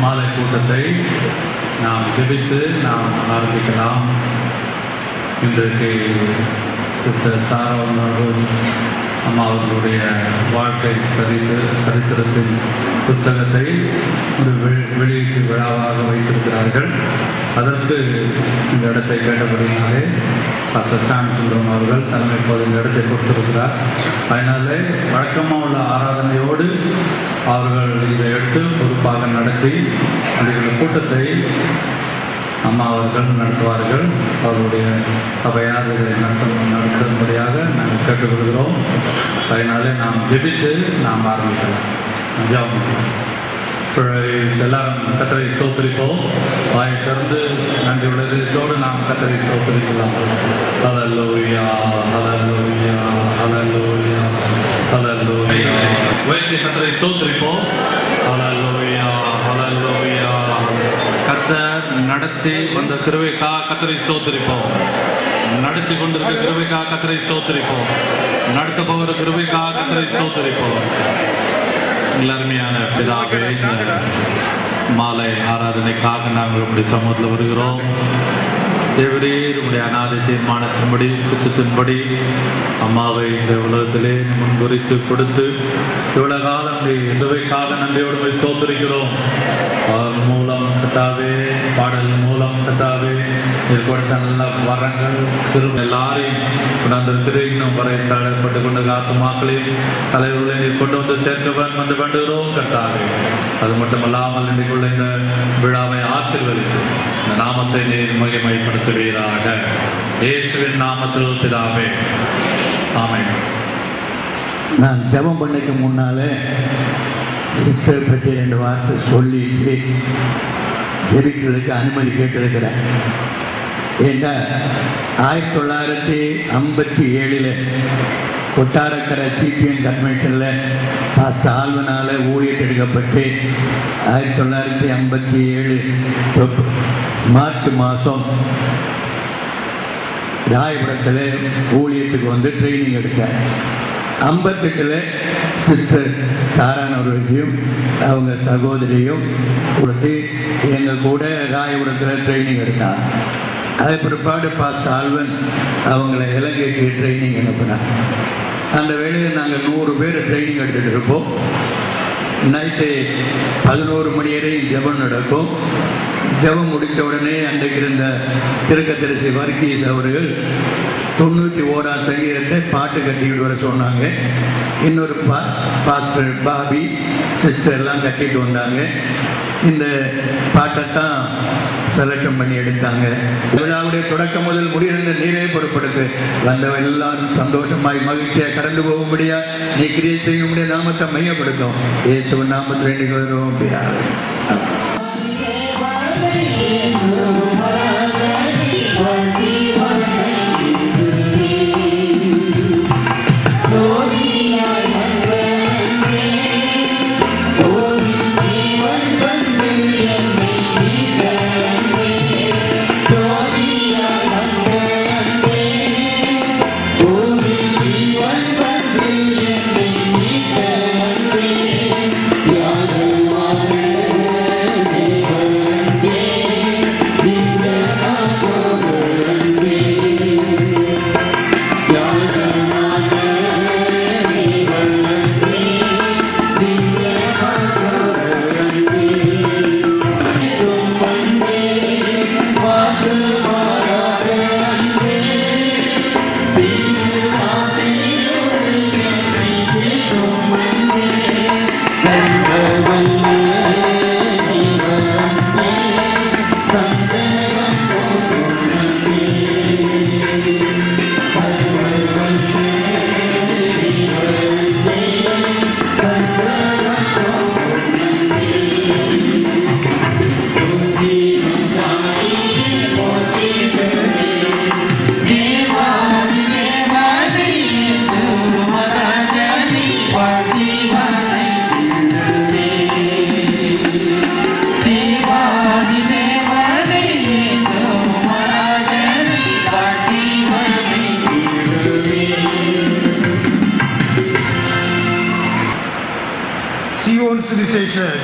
மாலை கூட்டத்தை நாம் ஜெபித்து நாம் ஆரம்பிக்கலாம். இன்றைக்கு சிஸ்டர் சாரா அவர்கள் அம்மா அவர்களுடைய வாழ்க்கை சரித்திரத்தின் புஸ்தகத்தை ஒரு வெளியீட்டு விழாவாக வைத்திருக்கிறார்கள். அதற்கு இந்த இடத்தை கேட்டபடினாலே பாஸ்டர் சாம் சுந்தரம் அவர்கள் தலைமை இப்போது இந்த இடத்தை கொடுத்திருக்கிறார். அதனாலே வழக்கமாக உள்ள ஆராதனையோடு அவர்கள் இதை எடுத்து பொறுப்பாக நடத்தி அந்த கூட்டத்தை அம்மா அவர்கள் நடத்துவார்கள். அவருடைய சபையார் இதை நடத்தும்படியாக நாங்கள் கேட்டுக்கொள்கிறோம். அதனாலே நாம் ஜெபித்து நாம் ஆரம்பிக்கலாம். எல்லாம் கர்த்தரை ஸ்தோத்திரிப்போம். வாயை திறந்து நன்றி உள்ளதோடு நாம் கர்த்தரை ஸ்தோத்திரிக்கலாம். ஹல்லேலூயா, ஹல்லேலூயா, ஹல்லேலூயா, ஹல்லேலூயா. வாயை கர்த்தரை ஸ்தோத்திரிப்போம். ஹல்லேலூயா, ஹல்லேலூயா. கர்த்தர் நடத்தி வந்த கிருபைக்காக கர்த்தரை ஸ்தோத்திரிப்போம். நடத்தி கொண்டிருக்கிற கிருபைக்காக கர்த்தரை ஸ்தோத்திரிப்போம். நடத்த போகிற கிருபைக்காக கர்த்தரை ஸ்தோத்திரிப்போம். அருமையான பிதாவே, இந்த மாலை ஆராதனைக்காக நாங்கள் உடைய சமூகத்தில் வருகிறோம். தேவரீர் உடைய அநாதை தீர்மானத்தின்படி சித்தத்தின்படி அம்மாவை இந்த உலகத்திலே முன்குறித்து கொடுத்து இவ்வளவு காலம் எதுவைக்காக நன்றியோடு ஸ்தோத்திரிக்கிறோம். அவர் மூலம் கத்தாவே, பாடல் மூலம் கத்தாவே கொடுத்த நல்ல வரங்கள் திரும்ப எல்லாரையும் கொண்டாந்து இன்னும் வரை தடைப்பட்டு கொண்டு ஆத்துமாக்களையும் தலைவர்களையும் நீர் கொண்டு வந்து சேர்க்க வந்து வேண்டுகிறோம் கத்தாவே. அது மட்டுமல்லாமல் இன்றைக்குள்ள இந்த விழாவை ஆசீர்வதித்து இந்த நாமத்தை நீர் மகிமைப்படுத்துவீராக. இயேசுவின் நாமத்தில் பிதாவே, ஆமென். நான் ஜெபம் பண்ணிக்கு முன்னாலே சிஸ்டர் பற்றி 2 வார்த்தை சொல்லிட்டு ஜெபிக்கிறதுக்கு அனுமதி கேட்டிருக்கிறேன். ஏன்னா 1957 கொட்டாரக்கரை சிபிஎம் கன்வென்ஷனில் பாஸ்டர் ஆல்வனால் ஊழியத்தெடுக்கப்பட்டு 1957 மார்ச் மாதம் ராயபுரத்தில் ஊழியத்துக்கு வந்து ட்ரைனிங் எடுத்தேன். 58 சிஸ்டர் சாரான் அவர்களையும் அவங்க சகோதரியும் கொடுத்து எங்கள் கூட ராயபுரத்தில் ட்ரைனிங் எடுத்தாங்க. அது பிற்பாடு பாஸ்டர் ஆல்வன் அவங்களை இலங்கைக்கு ட்ரைனிங் அனுப்பினாங்க. அந்த வேளையில் நாங்கள் 100 பேர் ட்ரைனிங் எடுத்துகிட்டு இருப்போம். நைட்டு 11 மணி வரையும் ஜெபம் நடக்கும். ஜெபம் முடித்த உடனே அன்றைக்கு இருந்த திருக்கத்தரசி வர்கீஸ் அவர்கள் 91 சங்கீதத்தை பாட்டு கட்டிக்கிட்டு வர சொன்னாங்க. இன்னொரு பாஸ்டர் பாபி சிஸ்டர் எல்லாம் கட்டிட்டு வந்தாங்க. இந்த பாட்டைத்தான் செலக்ஷன் பண்ணி எடுத்தாங்க. விழாவுடைய தொடக்கம் முதல் முடிந்த நீரே பொறுப்படுத்து வந்த எல்லாரும் சந்தோஷமாய் மகிழ்ச்சியாக கடந்து போகும்படியா நீ கிரியை செய்யும்படிய நாமத்தை மையப்படுத்தும். இயேசுவின் நாமத்தை வேண்டிக் கொள்கிறோம்.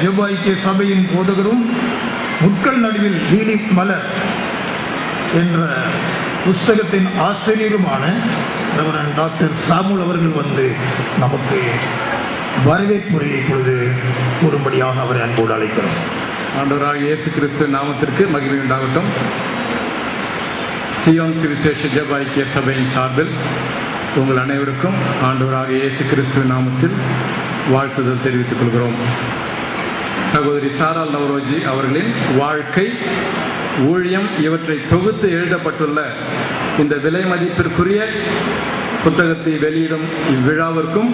ஜெப ஐக்கிய சபையின் போதகரும் முட்கள் நடுவில் லீலிக் மலர் என்ற புஸ்தகத்தின் ஆசிரியருமான ரெவரண்ட் டாக்டர் சாமுல் அவர்கள் வந்து நமக்கு வரவேற்புரையை இப்பொழுது கூறும்படியாக அவரை அன்போடு அழைக்கிறோம். ஆண்டவராக இயேசு கிறிஸ்து நாமத்திற்கு மகிமை உண்டாகட்டும். சியோன் சுவிசேஷ ஜெப ஐக்கிய சபையின் சார்பில் உங்கள் அனைவருக்கும் ஆண்டவராக இயேசு கிறிஸ்து நாமத்தில் வாழ்த்துதல் தெரிவித்துக் கொள்கிறோம். சகோதரி சாரால் நவரோஜி அவர்களின் வாழ்க்கை, ஊழியம் இவற்றை தொகுத்து எழுதப்பட்டுள்ள இந்த விலை மதிப்பிற்குரிய புத்தகத்தை வெளியிடும் இவ்விழாவிற்கும்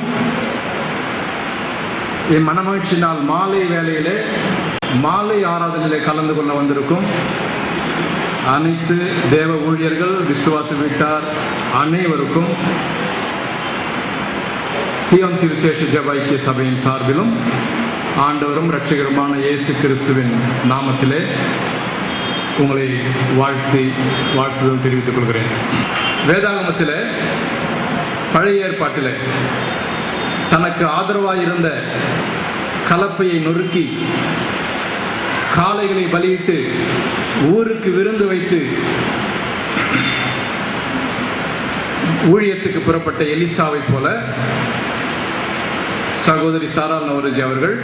மனமகிழ்ச்சி நாள் மாலை வேளையிலே மாலை ஆராதனையிலே கலந்து கொள்ள வந்திருக்கும் அனைத்து தேவ ஊழியர்கள், விசுவாச வீட்டார் அனைவருக்கும் சியோன் சுவிசேஷ ஜெப ஐக்கிய சபையின் சார்பிலும் ஆண்டவரும் இரட்சகருமான இயேசு கிறிஸ்துவின் நாமத்திலே உங்களை வாழ்த்துதல் தெரிவித்துக் கொள்கிறேன். வேதாகமத்திலே பழைய ஏற்பாட்டிலே தனக்கு ஆதரவாய் இருந்த கலப்பையை நொறுக்கி காளைகளை பலியிட்டு ஊருக்கு விருந்து வைத்து ஊழியத்துக்கு புறப்பட்ட எலிசாவை போல சகோதரி சாரால் நவரோஜி அவர்கள்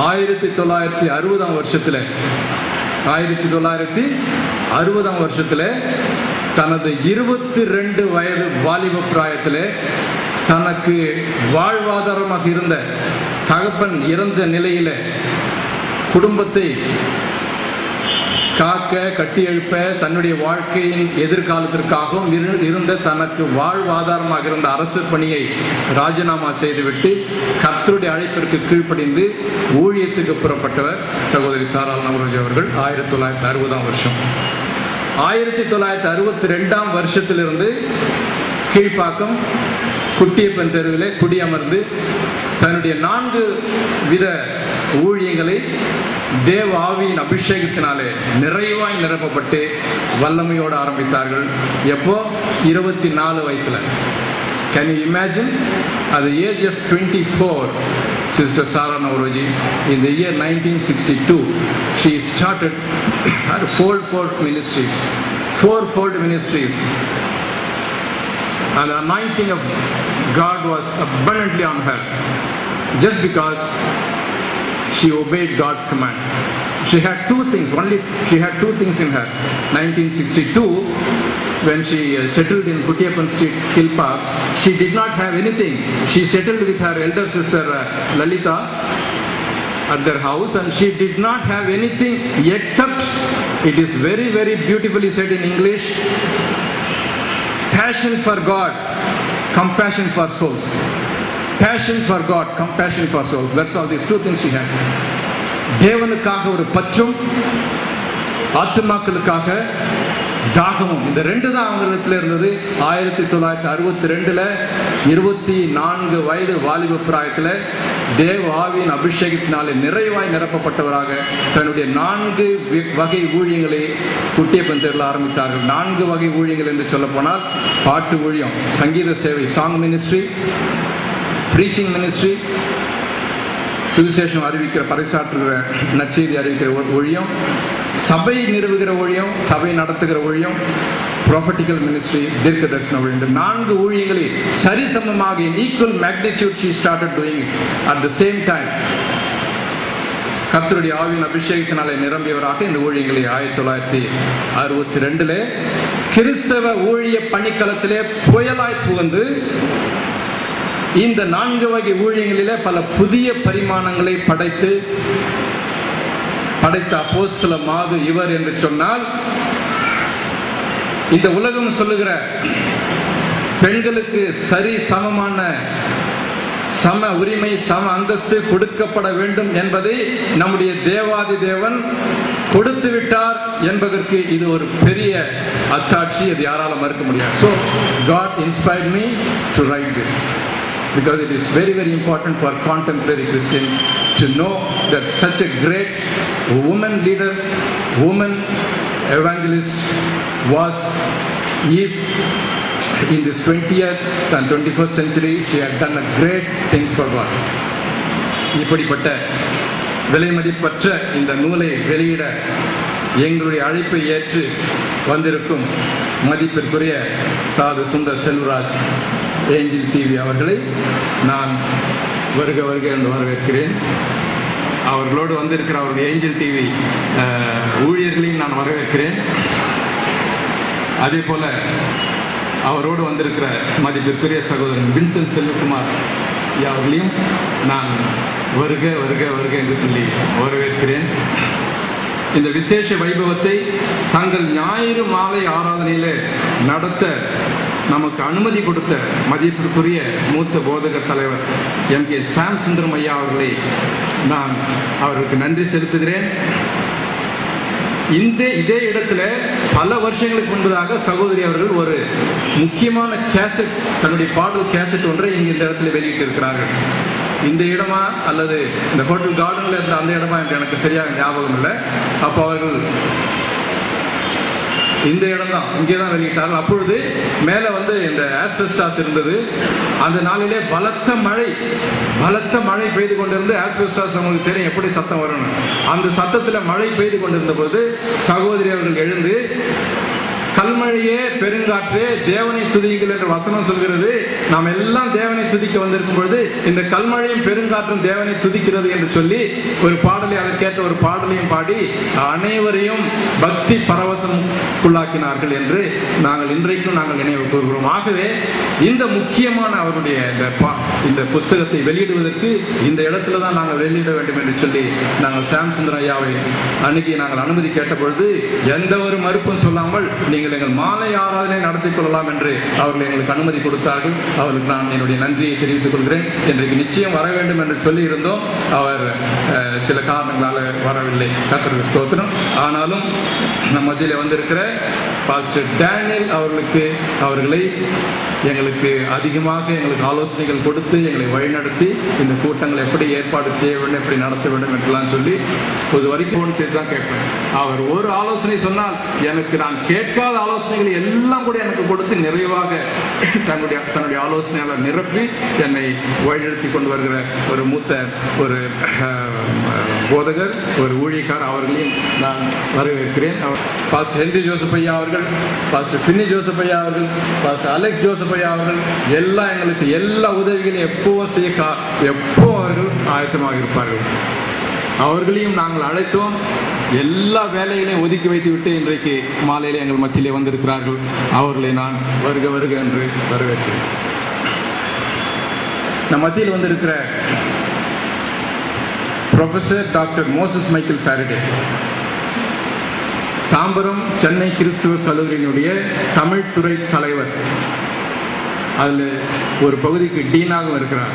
1960 வருஷத்தில் தனது 22 வயது வாலிப பிராயத்திலே தனக்கு வாழ்வாதாரமாக இருந்த தகப்பன் இறந்த நிலையில குடும்பத்தை காக்க, கட்டி எழுப்ப, தன்னுடைய வாழ்க்கையின் எதிர்காலத்திற்காகவும் இருந்த தனக்கு வாழ்வாதாரமாக இருந்த அரசு பணியை ராஜினாமா செய்துவிட்டு கர்த்தருடைய அழைப்பிற்கு கீழ்ப்படிந்து ஊழியத்துக்கு புறப்பட்டவர் சகோதரி சாரால் நவரோஜி அவர்கள் 1960 வருஷம். 1962 வருஷத்திலிருந்து கீழ்ப்பாக்கம் குட்டியப்பன் தெருவிலே குடியமர்ந்து தன்னுடைய 4 வித ஊழியங்களை தேவ ஆவியின் அபிஷேகத்தினாலே நிறைவாய் நிரப்பப்பட்டு வல்லமையோடு ஆரம்பித்தார்கள். எப்போ? 24 வயசுல. Can you imagine? At the age of 24, Sister Sarah Navroji, in the year 1962, she started her fourfold ministries. And the anointing of God was abundantly on her, just because she obeyed God's command. She had two things in her. 1962, when she settled in Kutiyappan Street, Hill Park, she did not have anything. She settled with her elder sister Lalita at their house, and she did not have anything except, it is very, very beautifully said in English, passion for God, compassion for souls. Passion for God, compassion for souls. That's all, these two things she had. தேவனுக்காக ஒரு பற்றும் ஆத்துமாக்களுக்காக தாகமும், இந்த 2 தான் அவங்களிடத்தில் இருந்தது. 1962 24 வயது வாலிப பிராயத்தில் தேவ ஆவியின் அபிஷேகத்தினாலே நிறைவாய் நிரப்பப்பட்டவராக தன்னுடைய 4 வகை ஊழியங்களை குட்டியப்பன் தெருவில் ஆரம்பித்தார்கள். 4 வகை ஊழியங்கள் என்று சொல்ல போனால் பாட்டு ஊழியம், சங்கீத சேவை, சாங் மினிஸ்ட்ரி, பிரீச்சிங் மினிஸ்ட்ரி, சுவிசேஷம் அறிவிக்கிற, பறைசாற்றுகிற, நற்செய்தி அறிவிக்கிற ஊழியம், சபை நிறுவுகிற ஊழியம், சபை நடத்துகிற ஊழியம், ப்ராஃபட்டிக்கல் மினிஸ்ட்ரி, தீர்க்க தரிசன ஊழியம். இந்த 4 ஊழியங்களை சரிசமமாக in equal magnitude she started doing it at the same time. கர்த்தருடைய ஆவியின் அபிஷேகத்தினாலே நிரம்பியவராக இந்த ஊழியங்களை 1962 கிறிஸ்தவ ஊழிய பணிக்களத்திலே புயலாய் புகுந்து இந்த 4 வகை ஊழியங்களிலே பல புதிய பரிமாணங்களை படைத்த அப்போஸ்தல மாது இவர் என்று சொன்னால், இந்த உலகம் சொல்லுகிற பெண்களுக்கு சரி சமமான சம உரிமை, சம அந்தஸ்து கொடுக்கப்பட வேண்டும் என்பதை நம்முடைய தேவாதி தேவன் கொடுத்து விட்டார் என்பதற்கு இது ஒரு பெரிய அத்தாட்சி. அது யாரால மறுக்க முடியாது. So God inspired me to write this, because it is very, very important for contemporary Christians to know that such a great woman leader, woman evangelist is in this 20th and 21st century. She had done a great things for God. இப்படிப்பட்ட விலை மதிப்பற்ற இந்த நூலை வெளியிட எங்களுடைய அழைப்பை ஏற்று வந்திருக்கும் மதிப்பிற்குரிய சாது சுந்தர் செல்வராஜ் ஏஞ்சல் டிவி அவர்களை நான் வருக வருக என்று வரவேற்கிறேன். அவர்களோடு வந்திருக்கிற அவருடைய ஏஞ்சல் டிவி ஊழியர்களையும் நான் வரவேற்கிறேன். அதே போல அவரோடு வந்திருக்கிற மதிப்பிற்குரிய சகோதரன் வின்சென்ட் செல்வகுமார் அவர்களையும் நான் வருக வருக வருக என்று சொல்லி வரவேற்கிறேன். இந்த விசேஷ வைபவத்தை தங்கள் ஞாயிறு மாலை ஆராதனையில் நடத்த நமக்கு அனுமதி கொடுத்த மதிப்பிற்குரிய மூத்த போதகர் தலைவர் எம்.கே. சாம் சுந்தரம் ஐயா அவர்களை நான் அவருக்கு நன்றி செலுத்துகிறேன். இதே இடத்துல பல வருஷங்களுக்கு முன்பதாக சகோதரி அவர்கள் ஒரு முக்கியமான கேசட், தன்னுடைய பாடல் கேசட் ஒன்றை இங்கே இந்த இடத்துல வெளியிட்டு இருக்கிறார்கள். இந்த இடமா அல்லது இந்த ஹோட்டல் கார்டனில் இருந்த அந்த இடமா என்று எனக்கு சரியாக ஞாபகம் இல்லை. அப்போ அவர்கள் இந்த இடம் தான், இங்கே தான் வெளியிட்டார்கள். அப்பொழுது மேலே வந்து இந்த ஆஸ்பெஸ்டாஸ் இருந்தது. அந்த நாளிலே பலத்த மழை பெய்து கொண்டிருந்து, ஆஸ்பெஸ்டாஸ் உங்களுக்கு தெரியும் எப்படி சத்தம் வரணும். அந்த சத்தத்தில் மழை பெய்து கொண்டிருந்த போது சகோதரி அவர்கள் எழுந்து, கல்மழையே பெருங்காற்றே தேவனை துதியுங்கள் என்று வசனம் சொல்கிறது. நாம் எல்லாம் தேவனை துதிக்க வந்திருக்கும் பொழுது இந்த கல்மழையும் பெருங்காற்றும் தேவனை துதிக்கிறது என்று சொல்லி ஒரு பாடலை, அதற்கேற்ற ஒரு பாடலையும் பாடி அனைவரையும் பக்தி பரவசமுக்குள்ளாக்கினார்கள் என்று நாங்கள் இன்றைக்கும் நினைவு கூறுகிறோம். ஆகவே இந்த முக்கியமான அவருடைய இந்த புஸ்தகத்தை வெளியிடுவதற்கு இந்த இடத்துல தான் நாங்கள் வெளியிட வேண்டும் என்று சொல்லி நாங்கள் சாம் சுந்தரம் ஐயாவை அணுகி நாங்கள் அனுமதி கேட்ட பொழுது எந்த ஒரு மறுப்பும் சொல்லாமல் நீங்கள் எங்கள் மாலை ஆராதனை நடத்திக் கொள்ளலாம் என்று அவர்கள் எங்களுக்கு அனுமதி கொடுத்தார்கள். அவருக்கு நான் என்னுடைய நன்றியை தெரிவித்துக் கொள்கிறேன். இன்றைக்கு நிச்சயம் வர வேண்டும் என்று சொல்லி இருந்தோம். அவர் சில காரணங்களால் வரவில்லை. கர்த்தருக்கு ஸ்தோத்திரம். ஆனாலும் நம் மத்தியில் வந்திருக்கிற பாஸ்டர் டேனியல் அவர்களை எங்களுக்கு அதிகமாக எங்களுக்கு ஆலோசனைகள் கொடுத்து எங்களை வழிநடத்தி இந்த கூட்டங்களை எப்படி ஏற்பாடு செய்ய வேண்டும், எப்படி நடத்த வேண்டும் என்றெல்லாம் சொல்லி ஒரு வரைக்கும் ஃபோன் செய்து தான் கேட்பேன். அவர் ஒரு ஆலோசனை சொன்னால் எனக்கு நான் கேட்காத ஆலோசனைகளை எல்லாம் கூட எனக்கு கொடுத்து நிறைவாக தன்னுடைய ஆலோசனையாளர் நிரப்பி என்னை வழிநடத்தி கொண்டு வருகிற ஒரு மூத்த ஒரு போதகர், ஒரு ஊழியக்காரர், அவர்களையும் நான் வரவேற்கிறேன். பாஸ்டர் ஹென்றி ஜோசப் ஐயா அவர்கள், பாஸ்டர் பின்னி ஜோசப் ஐயா அவர்கள், பாஸ்டர் அலெக்ஸ் ஜோசப் ஐயா அவர்கள் எல்லாம் எங்களுக்கு எல்லா உதவிகளையும் எப்போ அவர்கள் ஆயத்தமாக இருப்பார்கள். அவர்களையும் நாங்கள் அழைத்தோம். எல்லா வேலைகளையும் ஒதுக்கி வைத்துவிட்டு இன்றைக்கு மாலையில் எங்கள் மத்தியிலே வந்திருக்கிறார்கள். அவர்களை நான் வருக வருக என்று வரவேற்கிறேன். நம் மத்தியில் வந்திருக்கிற professor doctor Moses Michael Faraday, Tambaram Chennai கிறிஸ்துவ கல்லூரியினுடைய தமிழ் துறை தலைவர், அதில் ஒரு பகுதிக்கு டீனாகவும் இருக்கிறார்.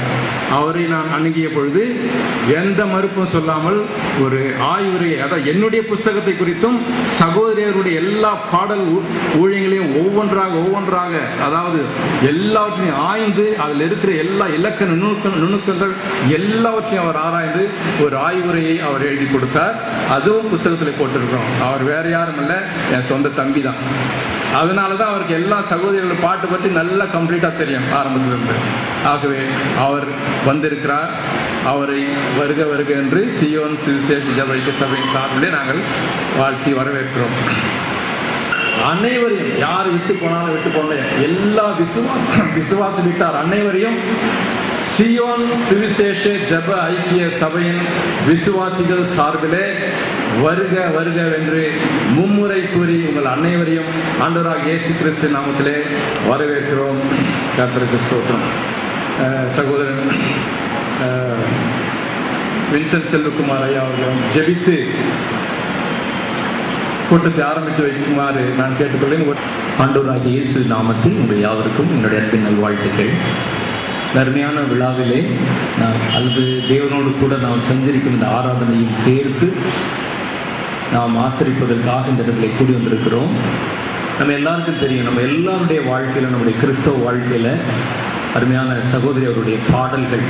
அவரை நான் அணுகிய பொழுது எந்த மறுப்பும் சொல்லாமல் ஒரு ஆய்வுரையை, அதாவது என்னுடைய புஸ்தகத்தை குறித்தும் சகோதரியருடைய எல்லா பாடல் ஊழியங்களையும் ஒவ்வொன்றாக அதாவது எல்லாவற்றையும் ஆய்ந்து அதில் இருக்கிற எல்லா இலக்க நுணுக்கங்கள் எல்லாவற்றையும் அவர் ஆராய்ந்து ஒரு ஆய்வுரையை அவர் எழுதி கொடுத்தார். அதுவும் புஸ்தகத்தில் போட்டிருக்கிறோம். அவர் வேற யாரும் இல்லை, என் சொந்த தம்பி தான். அதனால தான் அவருக்கு எல்லா சகோதரிகள் பாட்டு பற்றி நல்லா கம்ப்ளீட்டாக தெரியும் ஆரம்பத்திலிருந்து. ஆகவே அவர் வந்திருக்கிறார். அவரை வருக வருக என்று சியோன் சுவிசேஷ ஜெப ஐக்கிய சபையின் சார்பிலே நாங்கள் வாழ்த்தி வரவேற்கிறோம். அனைவரையும், யார் விட்டு போன எல்லா விசுவாச விட்டார் அனைவரையும் சியோன் சுவிசேஷ ஜெப ஐக்கிய சபையின் விசுவாசிகள் சார்பிலே வருக வருக என்று மும்முறை கூறி உங்கள் அனைவரையும் ஆண்டவராகிய இயேசு கிறிஸ்து நாமத்திலே வரவேற்கிறோம். கர்த்தருக்கு ஸ்தோத்திரம். சகோதரன் வின்சென்ட் செல்வகுமார் ஐயா அவர்களும் ஜெபித்து கூட்டத்தை ஆரம்பித்து வைக்குமாறு நான் கேட்டுக்கொள்கிறேன். ஆண்டவராகிய இயேசு நாமத்தில் உங்கள் யாவருக்கும் என்னுடைய அன்பின் நல்வாழ்த்துக்கள். அருமையான விழாவிலே அல்லது தேவனோடு கூட நாம் செஞ்சிருக்கும் இந்த ஆராதனையும் சேர்த்து நாம் ஆசரிப்பதற்காக இந்த இடங்களை கூடி வந்திருக்கிறோம். நம்ம எல்லாருக்கும் தெரியும், நம்ம எல்லாருடைய வாழ்க்கையில், நம்முடைய கிறிஸ்தவ வாழ்க்கையில் அருமையான சகோதரி அவருடைய பாடல்கள்